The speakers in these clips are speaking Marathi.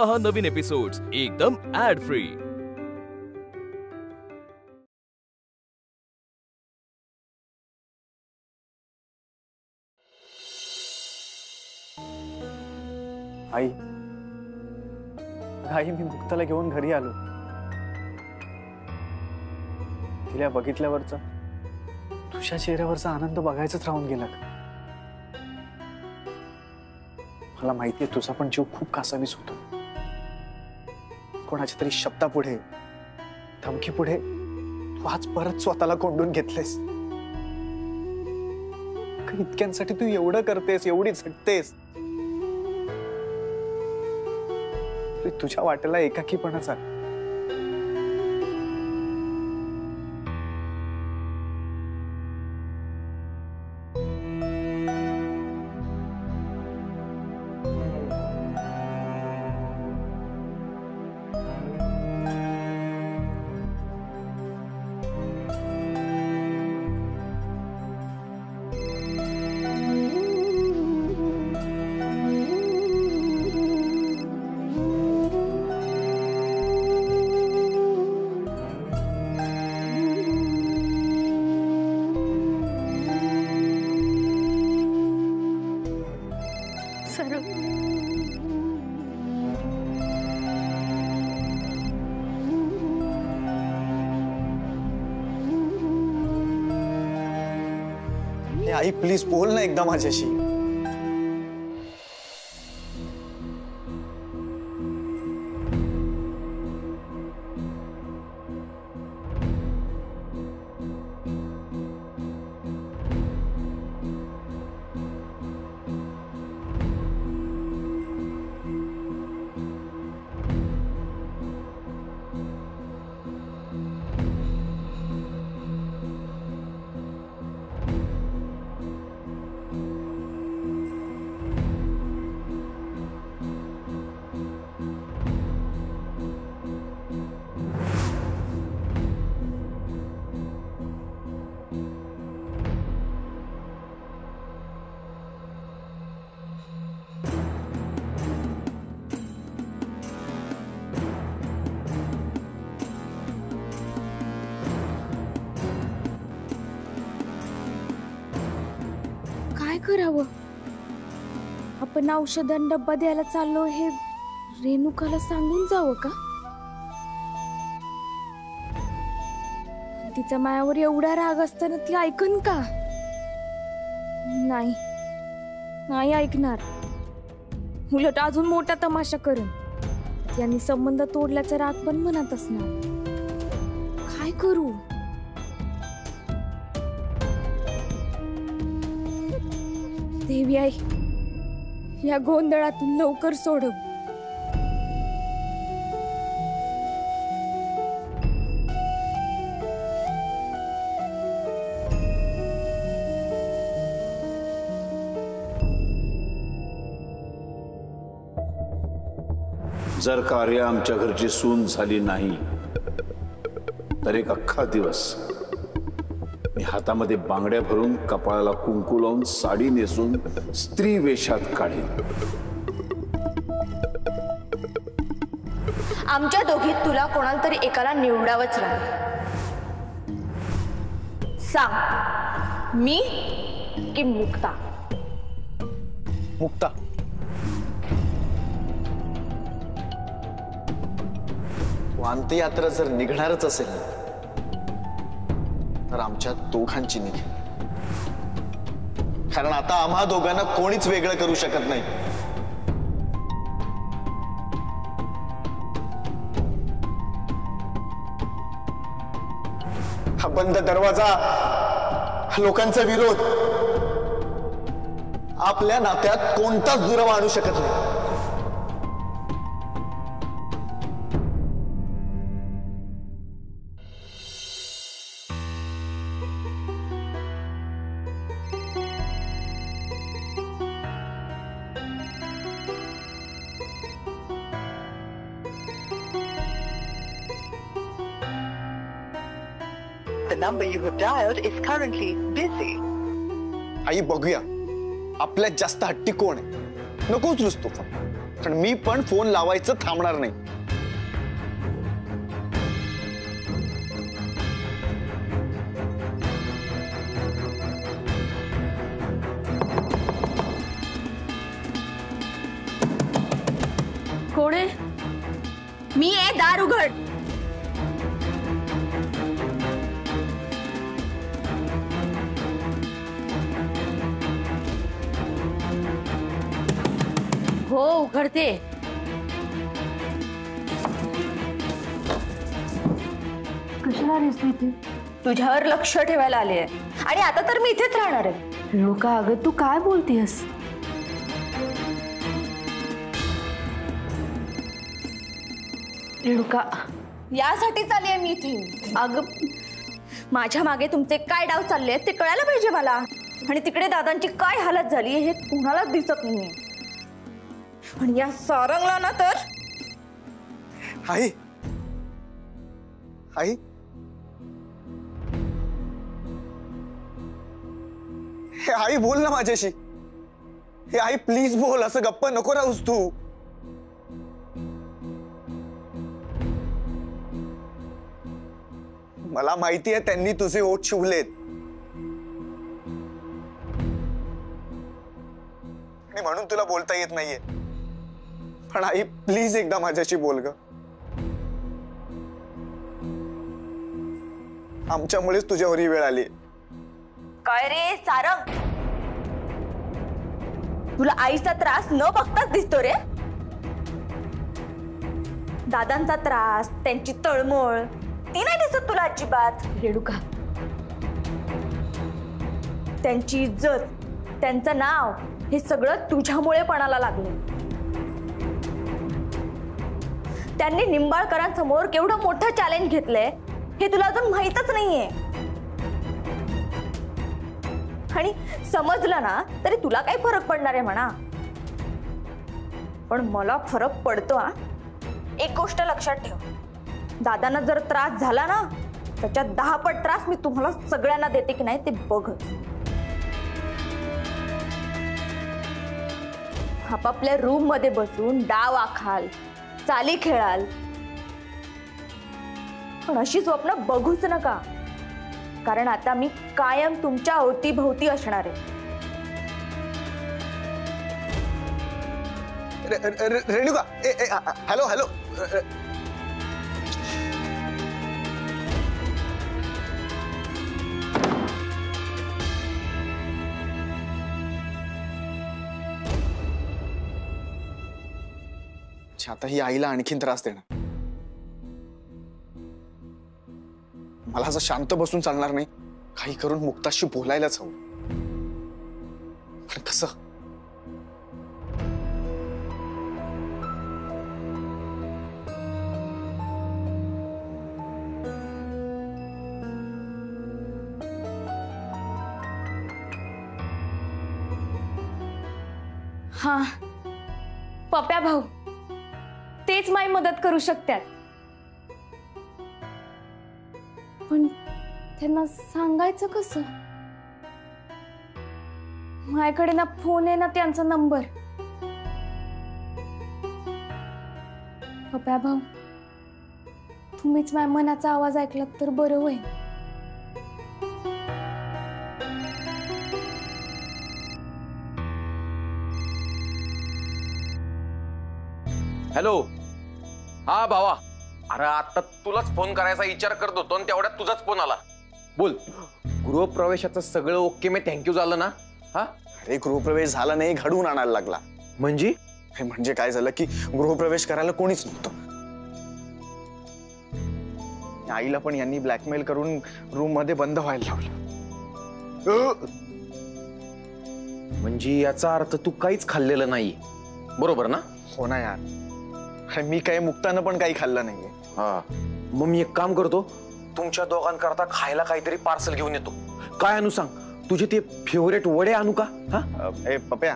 पहा नवीन एपिसोड्स एकदम ऍड फ्री। आई, आई मी मुक्ताला घेऊन घरी आलो। तिला बघितल्यावरचा तुझ्या चेहऱ्यावरचा आनंद बघायचाच राहून गेला। मला माहितीये तुझा पण जीव खूप कासावीस होतो। कोणाच्या तरी शब्दापुढे, धमकीपुढे तू आज परत स्वतःला कोंडून घेतलेस। इतक्यांसाठी तू एवढं करतेस, एवढी झटतेस, तुझ्या वाटेला एकाकीपणाचा। आई प्लीज बोल ना एकदा माझ्याशी। काय करावं? आपण औषधांना डब्बा द्यायला चाललो हे रेणुकाला सांगून जावं का? तिचा मायावर एवढा राग असताना ती ऐकन का? नाही नाही ऐकणार। उलट अजून मोठा तमाशा करेन। यांनी संबंध तोडल्याचा राग पण मनात असणार। काय करू? देवी आई, या गोंधळातून लवकर सोडव। जर कार्य आमच्या घरची सून झाली नाही तर एक अख्खा दिवस मी हातामध्ये बांगड्या भरून, कपाळाला कुंकू लावून, साडी नेसून स्त्री वेशात काढेन। आमच्या दोघीत तुला कोणाला तरी एकाला निवडावंच लागेल। सांग, मी की मुक्ता? मुक्ता। तू अंत्ययात्रा जर निघणारच असेल तर आमच्या दोघांची निघेल, कारण आता आम्हा दोघांना कोणीच वेगळं करू शकत नाही। हा बंद दरवाजा, लोकांचा विरोध आपल्या नात्यात कोणताच दुरावा आणू शकत नाही। The number you have dialed is currently busy. आई बघूया आपल्यात जास्त हट्टी कोण आहे, नकोच रुसतो। पण मी पण फोन लावायचं थांबणार नाही. कोण आहे? मी आहे, दार उघड. हो उघडते. कशाला आलीस तू इथे? तुझ्यावर लक्ष ठेवायला आले आहे आणि आता तर मी इथेच राहणार आहे. रेणुका अगं तू काय बोलतेस? रेणुका यासाठीच आली आहे मी इथे. अगं माझ्या मागे तुमचे काय डाव चालले आहेत ते कळायला पाहिजे मला. आणि तिकडे दादांची काय हालत झाली हे कोणालाच दिसत नाहीये. आणि या सारंगला ना तर आई आई हे आई बोल ना माझ्याशी. हे आई प्लीज बोल. असं गप्प नको राहूस तू. मला माहिती आहे त्यांनी तुझे ओठ शिवलेत आणि म्हणून तुला बोलता येत नाहीये. पण आई प्लीज एकदा माझ्याशी बोल ग. आमच्यामुळेच तुझ्यावर ही वेळ आली. काय रे सारंग, तुला आईचा त्रास न बघताच दिसतो रे. दादांचा त्रास, त्यांची तळमळ ती नाही दिसत तुला अजिबात. रेणुका त्यांची इज्जत, त्यांचं नाव हे सगळं तुझ्यामुळे पणाला लागले. त्यांनी निंबाळकरांसमोर केवढं मोठं चॅलेंज घेतलंय हे तुला अजून माहीतच नाहीये. आणि समजलं ना तरी तुला काही फरक पडणार आहे म्हणा. पण मला फरक पडतो. हा एक गोष्ट लक्षात ठेव, दादांना जर त्रास झाला ना त्याच्या 10 पट त्रास मी तुम्हाला सगळ्यांना देते की नाही ते बघ. आपापल्या रूम मध्ये बसून डाव आखाल, चाली खेळाल, पण अशी स्वप्न बघूच नका. कारण आता मी कायम तुमच्या अवतीभोवती असणार आहे. Renuka hello hello. आता ही आईला आणखीन त्रास देणार. मला असं शांत बसून चालणार नाही. काही करून मुक्ताशी बोलायलाच हवं. पण कसं? हा पप्या भाऊ तेच माझी मदत करू शकतात. पण त्यांना सांगायचं कसं? माझ्याकडे ना फोन आहे ना त्यांचा नंबर. पप्या भाऊ तुम्हीच माझ्या मनाचा आवाज ऐकलात तर बरं होईल. हॅलो. हा भावा, अरे आता तुलाच फोन करायचा विचार करत होतो आणि तेवढ्यात तुझाच फोन आला. बोल. गृहप्रवेशाचं सगळं ओके मी थँक्यू झालं ना? हा अरे गृहप्रवेश झाला नाही, घडवून आणायला लागला. म्हणजे काय झालं की गृहप्रवेश करायला कोणीच नव्हतं. आईला पण यांनी ब्लॅकमेल करून रूम मध्ये बंद व्हायला लावलं. म्हणजे याचा अर्थ तू काहीच खाल्लेलं नाही, बरोबर ना? हो ना यार. मी काही मुक्तानं पण काही खाल्लं नाहीये. हा मग मी एक काम करतो, तुमच्या दोघांकरता खायला काहीतरी पार्सल घेऊन येतो. काय आणू सांग? तुझे ते फेवरेट वडे आणू का? ए पप्या,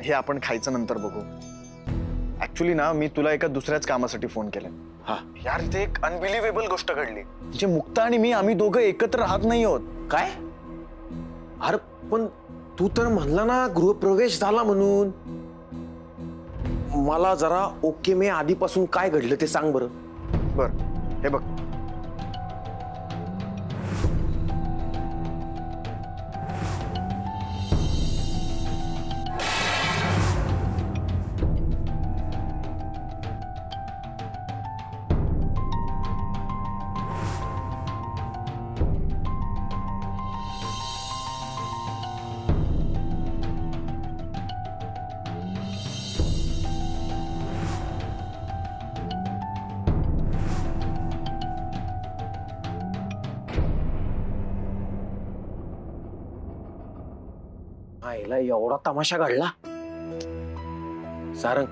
हे आपण खायचं नंतर बघू. ऍक्च्युली ना मी तुला एका दुसऱ्याच कामासाठी फोन केलाय. हा यार इथे एक अनबिलिव्हेबल गोष्ट घडली. म्हणजे मुक्ता आणि मी आम्ही दोघं एकत्र राहत नाही आहोत. काय? अरे पण तू तर म्हणला ना गृहप्रवेश झाला म्हणून. मला जरा ओके मे आधीपासून काय घडलं ते सांग बरं. बर, हे बघ, आईला एवढा तमाशा घडला. सारंग,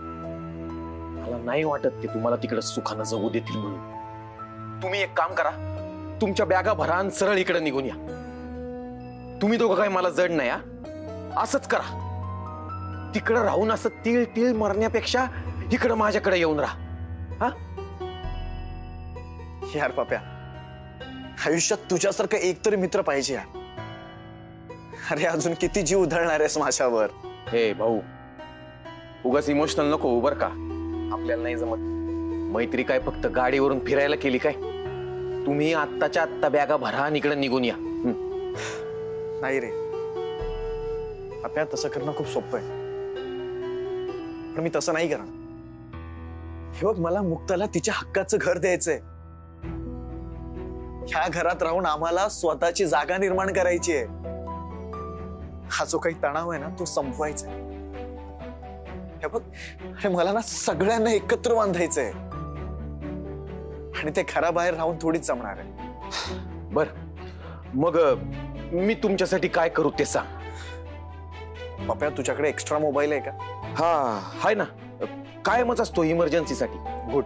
मला नाही वाटत ते तुम्हाला तिकडे सुखानं जगू देतील म्हणून. तुम्ही एक काम करा, तुमच्या बॅगा भरा आणि सरळ इकडे निघून या. तुम्ही दोघं काय मला जड नाही. असंच करा. तिकडं राहून असं तीळ तीळ मरण्यापेक्षा इकडं माझ्याकडे येऊन राहा. यार पाप्या, आयुष्यात तुझ्यासारखं एकतरी मित्र पाहिजे यार. अरे अजून किती जीव उधळणार आहेस माझ्यावर. हे भाऊ, उगाच इमोशनल नको बर का. आपल्याला नाही जमत. मैत्री काय फक्त गाडीवरून फिरायला केली काय? तुम्ही आत्ताच्या आत्ता बॅगा भरा आणि इकडे निघून या. नाही रे पाप्या, तसं करणं खूप सोपं आहे, पण मी तसं नाही करणार. हे बघ, मला मुक्ताला तिच्या हक्काचं घर द्यायचंय. ह्या घरात राहून आम्हाला स्वतःची जागा निर्माण करायची आहे. हा जो काही तणाव आहे ना, तो संपवायचा आहे. हे बघ, अरे मला ना सगळ्यांना एकत्र बांधायचंय, आणि ते घराबाहेर राहून थोडीच जमणार आहे. बर, मग मी तुमच्यासाठी काय करू ते सांग. पप्या, तुझ्याकडे एक्स्ट्रा मोबाईल आहे का? हा, हाय ना, कायमच असतो इमर्जन्सीसाठी. गुड.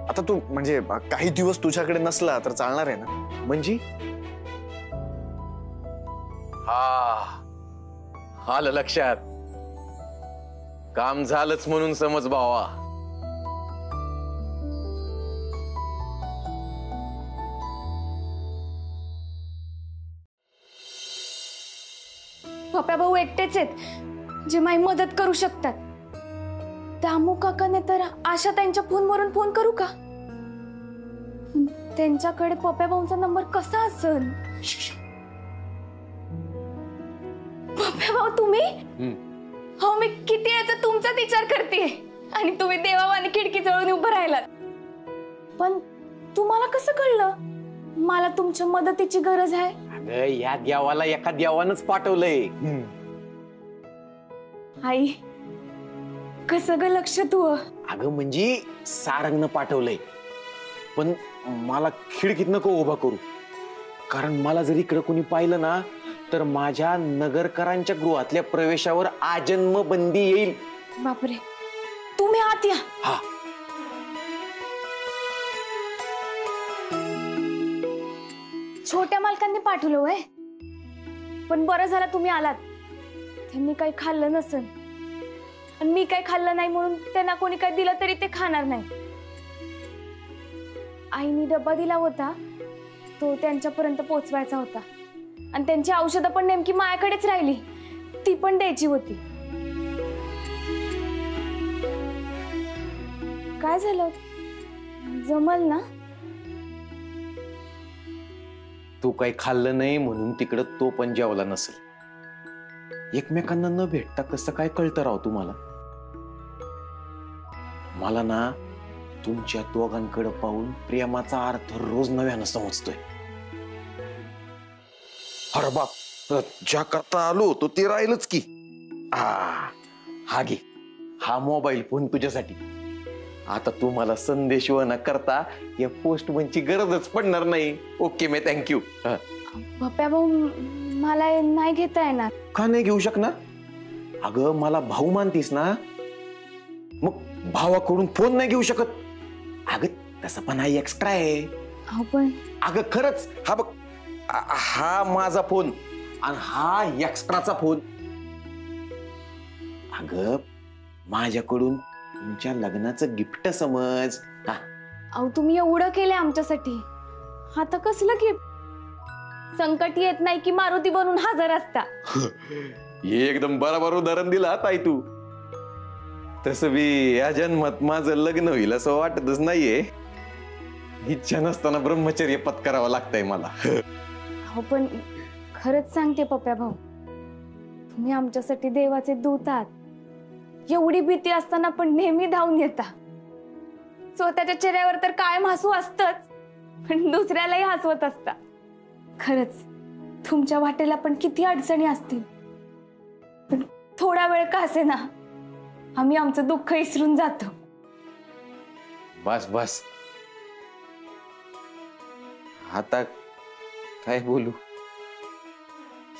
आता तू म्हणजे काही दिवस तुझ्याकडे नसला तर चालणार आहे ना? म्हणजे हा, आलं लक्षात. काम झालंच म्हणून समज भावा. पप्या भाऊ एकटेच आहेत जे माझी मदत करू शकतात. दामू काकाने तर आशा त्यांच्या फोनवरून फोन करू का? त्यांच्याकडे पप्या भाऊंचा नंबर कसा असेल? पप्या भाऊ तुम्ही? हो, मी किती याचा तुमचाच विचार करते, आणि तुम्ही देवावानी खिडकी जवळून उभं राहिलात. पण तुम्हाला कसं कळलं मला तुमच्या मदतीची गरज आहे? अगं, या देवाला एका देवानच पाठवलंय. आई, कसं ग लक्ष तू? अगं म्हणजे सारंगनं पाठवलंय, पण मला खिडकीत नको उभा करू, कारण मला जर इकडं कोणी पाहिलं ना तर माझ्या नगरकरांच्या गृहातल्या प्रवेशावर आजन्म बंदी येईल. बापरे, तुम्ही आत या. हा, छोट्या मालकांनी पाठवलं होय, पण बरं झालं तुम्ही आलात. त्यांनी काही खाल्लं नसेल, आणि मी काही खाल्लं नाही म्हणून त्यांना कोणी काही दिलं तरी ते खाणार नाही. आईने डब्बा दिला होता, तो त्यांच्यापर्यंत पोचवायचा होता, आणि त्यांची औषधं पण नेमकी माझ्याकडेच राहिली, ती पण द्यायची होती. काय झालं, जमल ना? तू काही खाल्लं नाही म्हणून तिकडं तो पण जेवला नसेल. एकमेकांना न भेटता कसं काय कळतं राव तुम्हाला? मला ना तुमच्या दोघांकडे पाहून प्रेमाचा अर्थ रोज नव्यानं समजतोय. अरे बाप, ज्या करता आलो तो ते राहीलच की. हा घे, हा मोबाईल फोन तुझ्यासाठी. आता तू मला संदेश न करता या पोस्टमनची गरजच पडणार नाही. ओके मे, थँक्यू. पप्या भाऊ, मला नाही घेता येणार. का नाही घेऊ शकणार? अगं, मला भाऊ मानतीस ना, मग भावाकडून फोन नाही घेऊ शकत? अगं तसं पण हा एक्स्ट्रा आहे. पण अगं खरंच, हा बघ, हा माझा फोन आणि हा एक्स्ट्राचा फोन. अगं, माझ्याकडून तुमच्या लग्नाचं गिफ्ट समज. अहो, तुम्ही एवढं केलंय आमच्यासाठी, आता कसलं गिफ्ट? संकट येत नाही की मारुती बनून हजर असता. हे एकदम बरोबर उदाहरण दिलं ताई तू. तसं बी या जन्मात माझं लग्न होईल असं वाटतच नाहीये. इच्छा नसताना ब्रह्मचर्य पत्करावं लागतंय मला. हो पण खरंच सांगते पप्प्या भाऊ, तुम्ही आमच्यासाठी देवाचे दूत आहात. एवढी भीती असताना पण नेहमी धावून येता. स्वतःच्या चेहऱ्यावर तर कायम हसू असतच, पण दुसऱ्यालाही हसवत असता. खरंच तुमच्या वाटेला पण किती अडचणी असतील, पण थोडा वेळ का असे ना आम्ही आमचं दुःख विसरून जातो. बस बस, आता काय बोलू,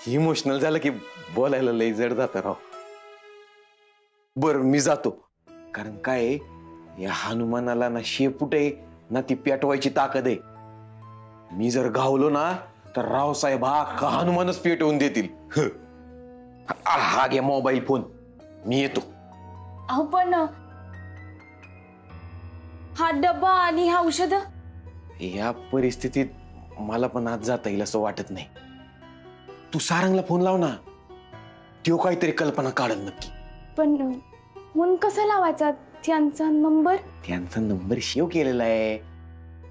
इमोशनल झालं की बोलायला लय जड जातं राव. बर मी जातो, कारण काय या हनुमानाला ना शेपूट आहे ना ती पेटवायची ताकद आहे. मी जर गावलो ना तर रावसाहेब हा हनुमानच पेटवून देतील. हा घे मोबाईल फोन, मी येतो. अहो पण हा डब्बा आणि हा औषध, या परिस्थितीत मला पण आज जाता येईल असं वाटत नाही. तू सारंगला फोन लाव ना, तो काहीतरी कल्पना काढल नक्की. पण फोन कसा लावायचा? त्यांचा नंबर? त्यांचा नंबर सेव्ह केलेला आहे.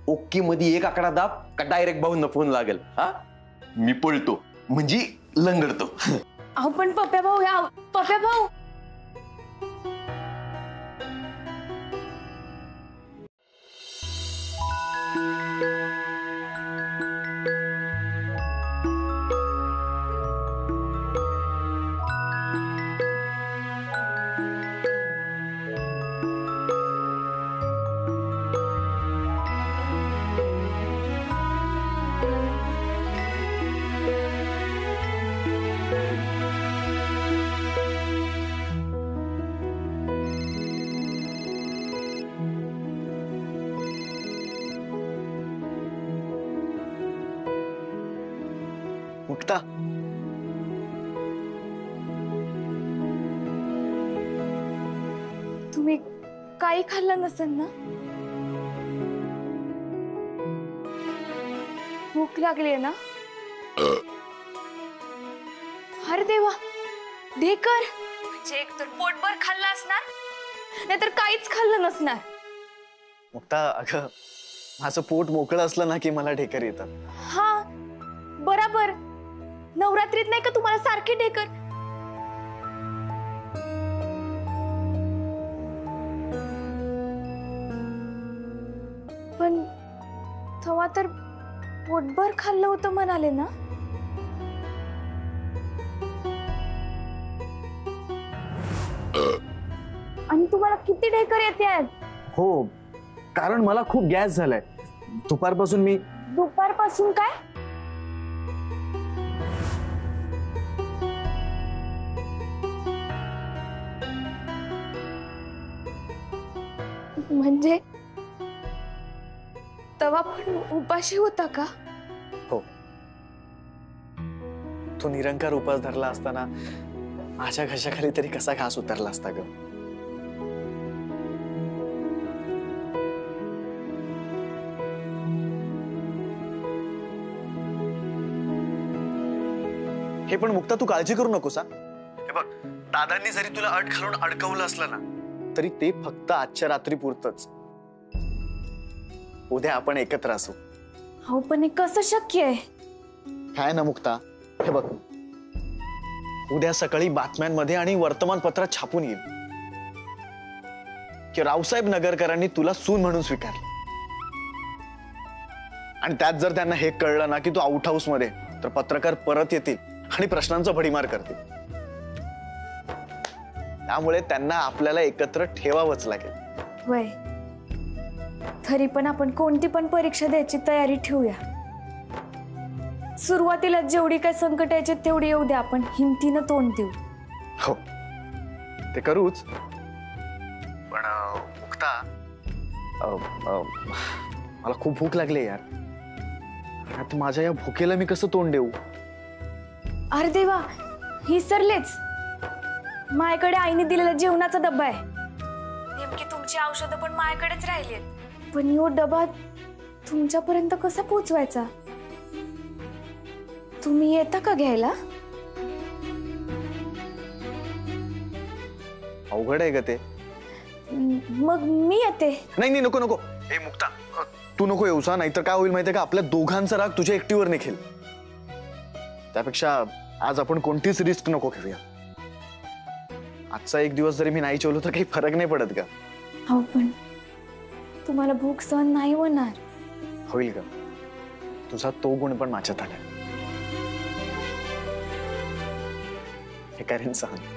ओके मध्ये एक आकडा दाब का डायरेक्ट भाऊंना फोन लागेल. हा मी पळतो म्हणजे लंगडतो. अहो पण पप्प्या भाऊ, पप्प्या भाऊ, मुक्ता, तुम्ही काही खाल्लं नसेल ना? भूक लागली ना? अरे देवा, ढेकर म्हणजे एक तर पोटभर खाल्लं असणार, नाहीतर काहीच खाल्लं नसणार. मुक्ता अगं, माझं पोट मोकळं असलं ना की मला ढेकर येतात. हा बराबर, नवरात्रीत नाही का तुम्हाला सारखे ढेकर? पण तेव्हा तर पोटभर खाल्लं होतं म्हणाले ना? आणि तुम्हाला किती ढेकर येते आहेत? हो, कारण मला खूप गॅस झालाय दुपारपासून. दुपारपासून काय? म्हणजे तेव्हा पण उपाशी होता का? हो, तो निरंकार उपास धरला असताना माझ्या घशाखाली तरी कसा घास उतरला असता ग. हे पण मुक्ता, तू काळजी करू नकोस. हे बघ, दादांनी जरी तुला अट घालून अडकवलं असलं ना तरी ते फक्त आजच्या रात्री पुरतच. उद्या आपण एकत्र असू. हो पण हे कसं शक्य आहे? काय ना मुक्ता, हे बघ, उद्या सकाळी बातम्यांमध्ये आणि वर्तमानपत्रात छापून येईल की रावसाहेब नगरकरांनी तुला सून म्हणून स्वीकारलं. आणि त्यात जर त्यांना हे कळलं ना की तू आउट हाऊस मध्ये, तर पत्रकार परत येतील आणि प्रश्नांचा भडीमार करतील. त्यामुळे त्यांना आपल्याला एकत्र ठेवावंच लागेल. वय, तरी पण आपण कोणती पण परीक्षा द्यायची तयारी ठेवूया. सुरुवातीला जेवढी काय संकट यायचे तेवढी येऊ द्या, आपण हिमतीनं तोंड देऊ. हो, ते करूच. पण मुक्ता, मला खूप भूक लागली यार. आता माझ्या या भुकेला मी कसं तोंड देऊ? अरे देवा, विसरलेच. माझ्याकडे आईने दिलेला जेवणाचा डब्बा आहे. नेमकी तुमची औषधं पण माझ्याकडेच राहिलीत. पण यो डबा तुमच्यापर्यंत कसा पोहोचवायचा? तुम्ही येता का घ्यायला? अवघड आहे ग ते. मग मी येते. नाही नाही, नको नको. ए मुक्ता, तू नको येऊसा, नाहीतर काय होईल माहितीये का, आपल्या दोघांचा राग तुझ्या एकटीवर निघेल. त्यापेक्षा आज आपण कोणतीच रिस्क नको घेऊया. आजचा एक दिवस जरी मी नाही जेवलो तर काही फरक नाही पडत का? हो, पण तुम्हाला भूक सहन नाही होणार. होईल का? तुझा तो गुण पण माझ्यात आलाय. हे करेन सहन.